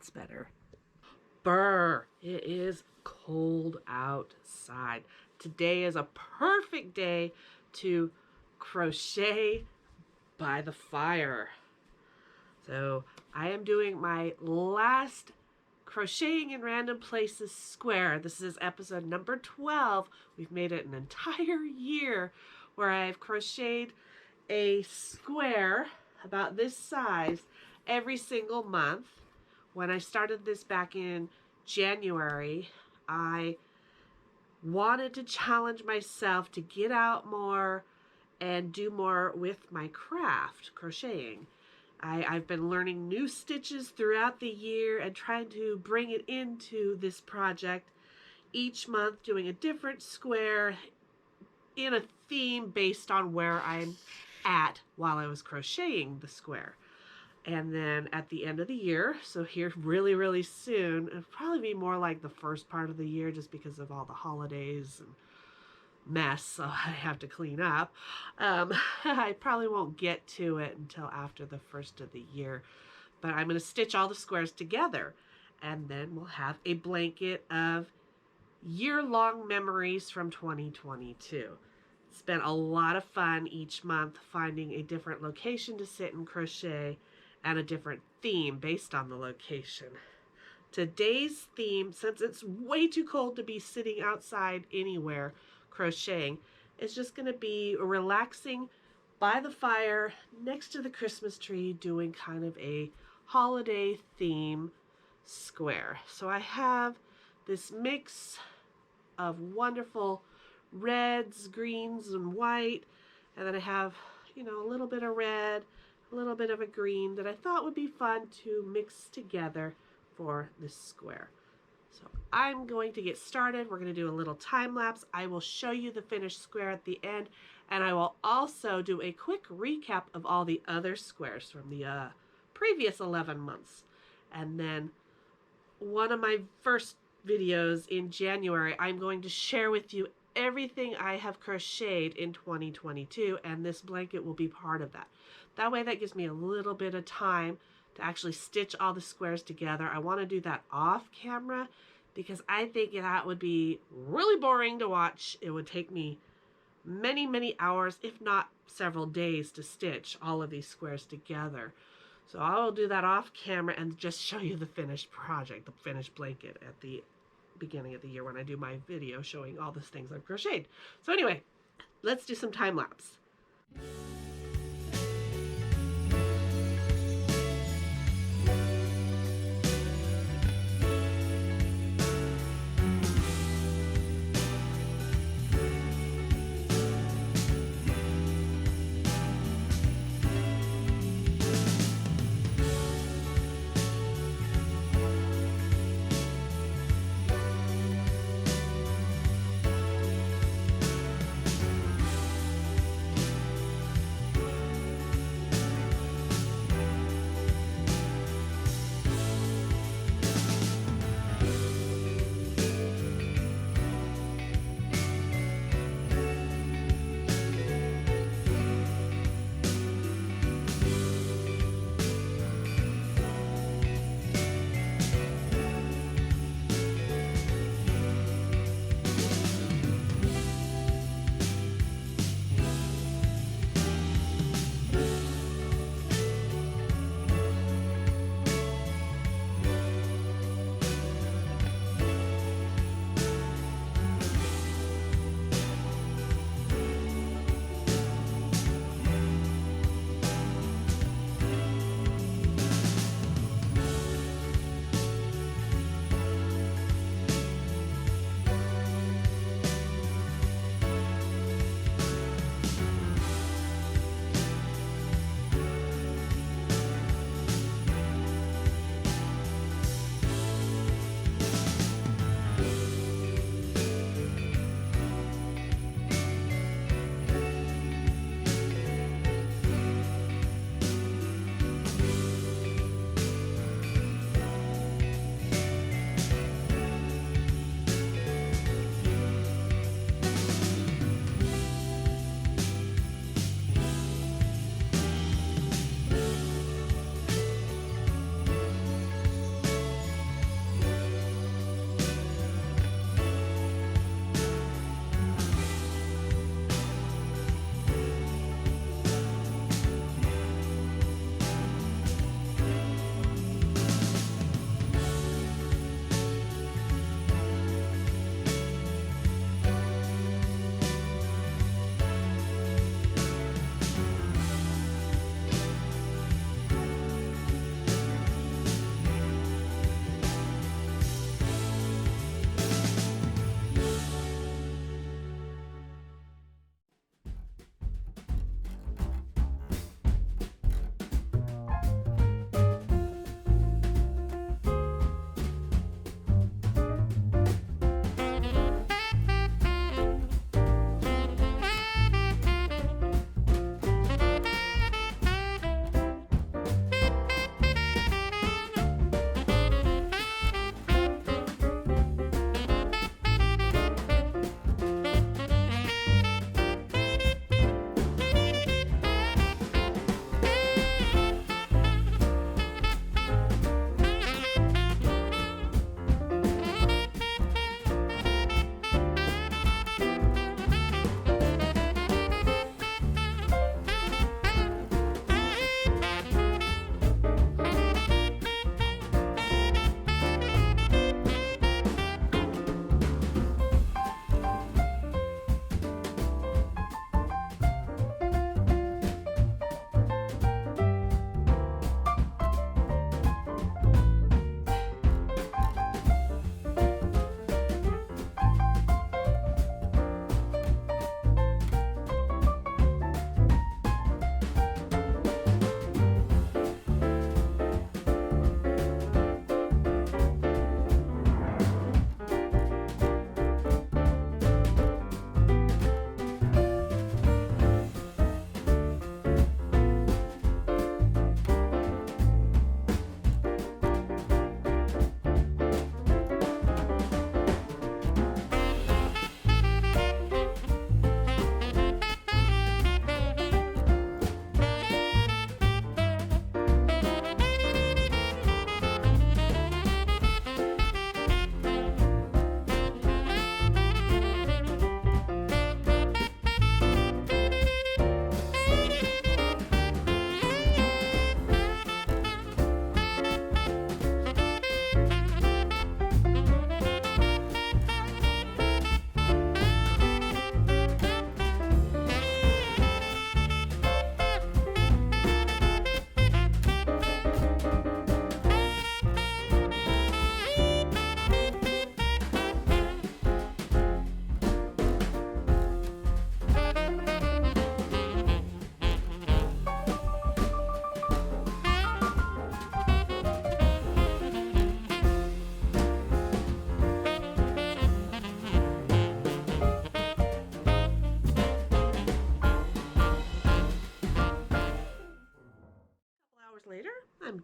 That's better. Brr, it is cold outside. Today is a perfect day to crochet by the fire. So I am doing my last Crocheting in Random Places square. This is episode number 12. We've made it an entire year where I've crocheted a square about this size every single month. When I started this back in January, I wanted to challenge myself to get out more and do more with my craft, crocheting. I've been learning new stitches throughout the year and trying to bring it into this project each month, doing a different square in a theme based on where I'm at while I was crocheting the square. And then at the end of the year, so here really soon, it'll probably be more like the first part of the year just because of all the holidays and mess so I have to clean up. I probably won't get to it until after the first of the year, but I'm going to stitch all the squares together and then we'll have a blanket of year-long memories from 2022. It's been a lot of fun each month finding a different location to sit and crochet and a different theme based on the location. Today's theme, since it's way too cold to be sitting outside anywhere crocheting, is just going to be relaxing by the fire next to the Christmas tree doing kind of a holiday theme square. So I have this mix of wonderful reds, greens, and white, and then I have, a little bit of red, a little bit of a green that I thought would be fun to mix together for this square. So I'm going to get started. We're going to do a little time lapse. I will show you the finished square at the end, and I will also do a quick recap of all the other squares from the previous 11 months. And then one of my first videos in January, I'm going to share with you everything I have crocheted in 2022, and this blanket will be part of that. That way that gives me a little bit of time to actually stitch all the squares together. I want to do that off camera because I think that would be really boring to watch. It would take me many hours, if not several days, to stitch all of these squares together. So I will do that off camera and just show you the finished project, the finished blanket at the beginning of the year when I do my video showing all the things I've crocheted. So anyway, let's do some time lapse.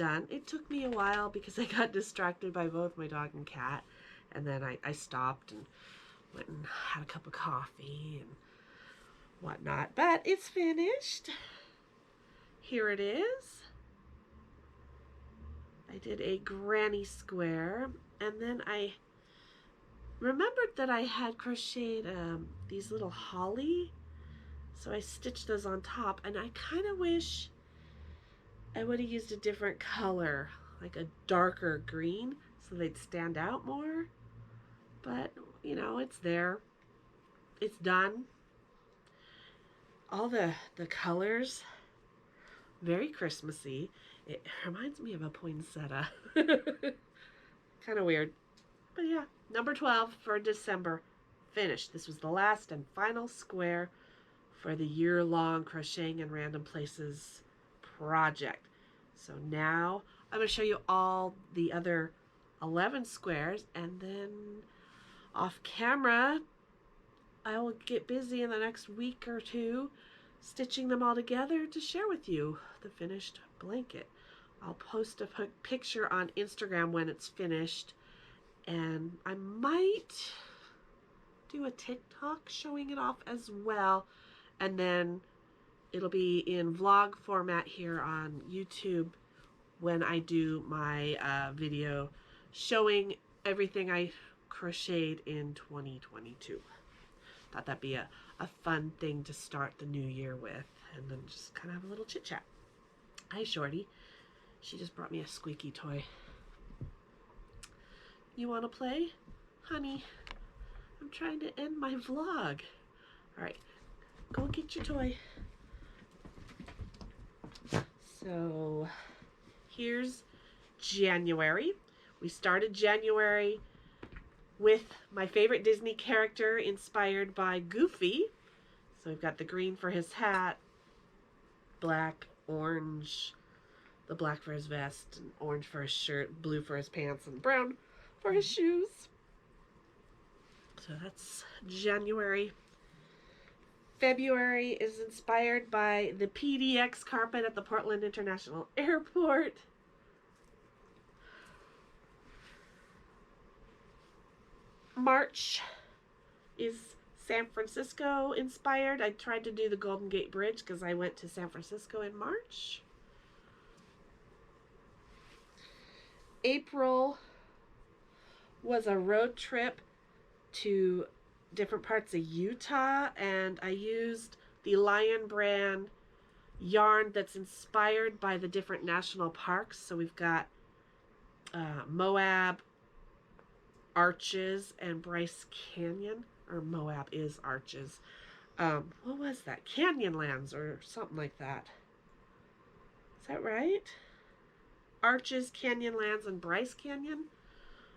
done. It took me a while because I got distracted by both my dog and cat. And then I stopped and went and had a cup of coffee and whatnot. But it's finished. Here it is. I did a granny square, and then I remembered that I had crocheted these little holly, so I stitched those on top, and I kind of wish I would have used a different color, like a darker green, so they'd stand out more. But, you know, it's there. It's done. All the colors, very Christmassy. It reminds me of a poinsettia. Kind of weird. But yeah, number 12 for December. Finished. This was the last and final square for the year-long Crocheting in Random Places project. So now I'm going to show you all the other 11 squares, and then off camera I will get busy in the next week or two stitching them all together to share with you the finished blanket. I'll post a picture on Instagram when it's finished, and I might do a TikTok showing it off as well, and then it'll be in vlog format here on YouTube when I do my video showing everything I crocheted in 2022. Thought that'd be a fun thing to start the new year with, and then just kind of have a little chit chat. Hi, Shorty. She just brought me a squeaky toy. You want to play? Honey, I'm trying to end my vlog. All right, go get your toy. So here's January. We started January with my favorite Disney character inspired by Goofy. So we've got the green for his hat, black, orange, the black for his vest, and orange for his shirt, blue for his pants, and brown for his shoes. So that's January. February is inspired by the PDX carpet at the Portland International Airport. March is San Francisco inspired. I tried to do the Golden Gate Bridge because I went to San Francisco in March. April was a road trip to different parts of Utah, and I used the Lion brand yarn that's inspired by the different national parks. So we've got Moab, Arches, and Bryce Canyon, or Moab is Arches. What was that? Canyonlands or something like that. Is that right? Arches, Canyonlands, and Bryce Canyon,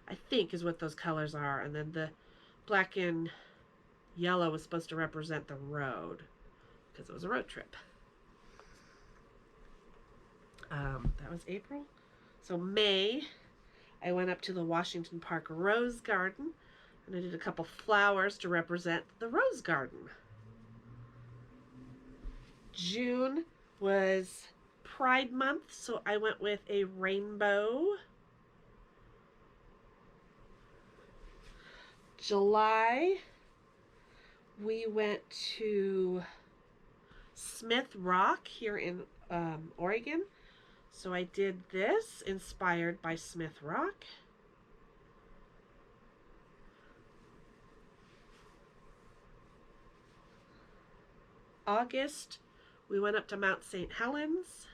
I think is what those colors are. And then the black and yellow was supposed to represent the road because it was a road trip. That was April. So May, I went up to the Washington Park Rose Garden, and I did a couple flowers to represent the Rose Garden. June was Pride Month, so I went with a rainbow. July, we went to Smith Rock here in Oregon. So I did this, inspired by Smith Rock. August, we went up to Mount St. Helens.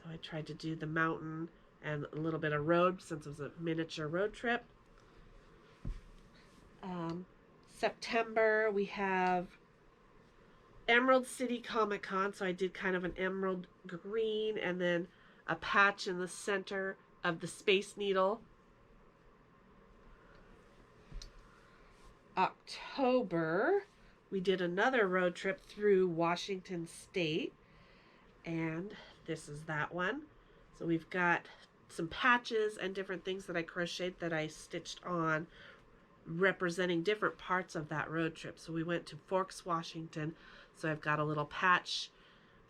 So I tried to do the mountain and a little bit of road since it was a miniature road trip. September, we have Emerald City Comic Con, so I did kind of an emerald green and then a patch in the center of the Space Needle. October, we did another road trip through Washington State, and this is that one. So we've got some patches and different things that I crocheted that I stitched on, representing different parts of that road trip. So we went to Forks, Washington. So I've got a little patch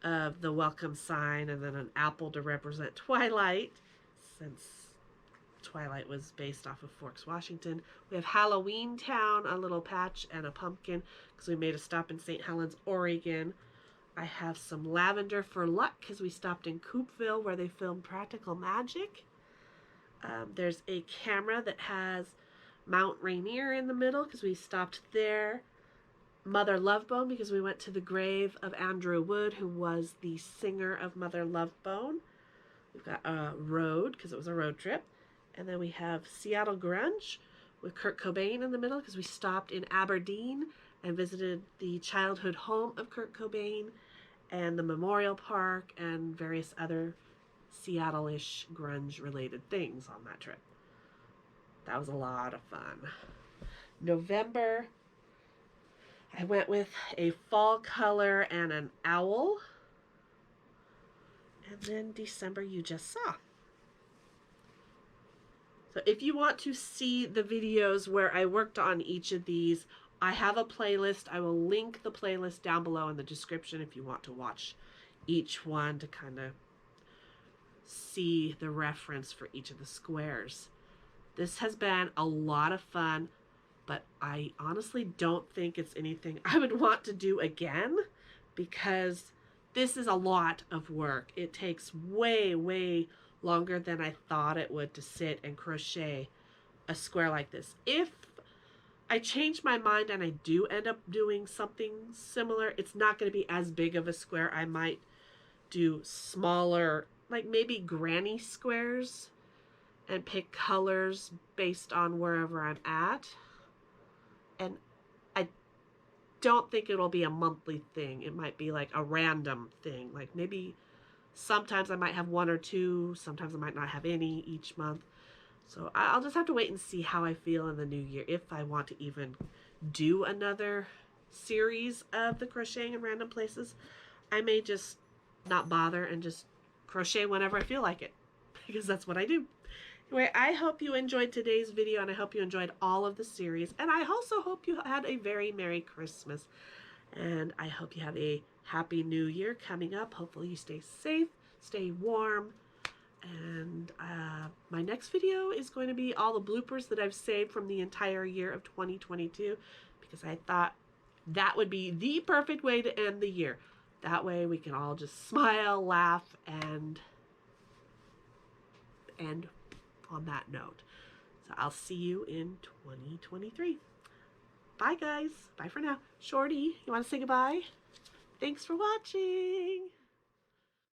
of the welcome sign, and then an apple to represent Twilight, since Twilight was based off of Forks, Washington. We have Halloween Town, a little patch, and a pumpkin because we made a stop in St. Helens, Oregon. I have some lavender for luck because we stopped in Coopville where they filmed Practical Magic. There's a camera that has Mount Rainier in the middle because we stopped there. Mother Love Bone because we went to the grave of Andrew Wood, who was the singer of Mother Love Bone. We've got a road because it was a road trip. And then we have Seattle Grunge with Kurt Cobain in the middle because we stopped in Aberdeen and visited the childhood home of Kurt Cobain and the Memorial Park and various other Seattle-ish grunge-related things on that trip. That was a lot of fun. November, I went with a fall color and an owl. And then December, you just saw. So if you want to see the videos where I worked on each of these, I have a playlist. I will link the playlist down below in the description if you want to watch each one to kind of see the reference for each of the squares. This has been a lot of fun, but I honestly don't think it's anything I would want to do again because this is a lot of work. It takes way, way longer than I thought it would to sit and crochet a square like this. If I change my mind and I do end up doing something similar, it's not going to be as big of a square. I might do smaller, like maybe granny squares, and pick colors based on wherever I'm at. And I don't think it'll be a monthly thing. It might be like a random thing. Like maybe sometimes I might have one or two, sometimes I might not have any each month. So I'll just have to wait and see how I feel in the new year, if I want to even do another series of the crocheting in random places. I may just not bother and just crochet whenever I feel like it, because that's what I do. Anyway, I hope you enjoyed today's video, and I hope you enjoyed all of the series, and I also hope you had a very Merry Christmas, and I hope you have a Happy New Year coming up. Hopefully you stay safe, stay warm, and my next video is going to be all the bloopers that I've saved from the entire year of 2022, because I thought that would be the perfect way to end the year. That way we can all just smile, laugh, and end on that note. So I'll see you in 2023. Bye, guys. Bye for now. Shorty, you want to say goodbye? Thanks for watching.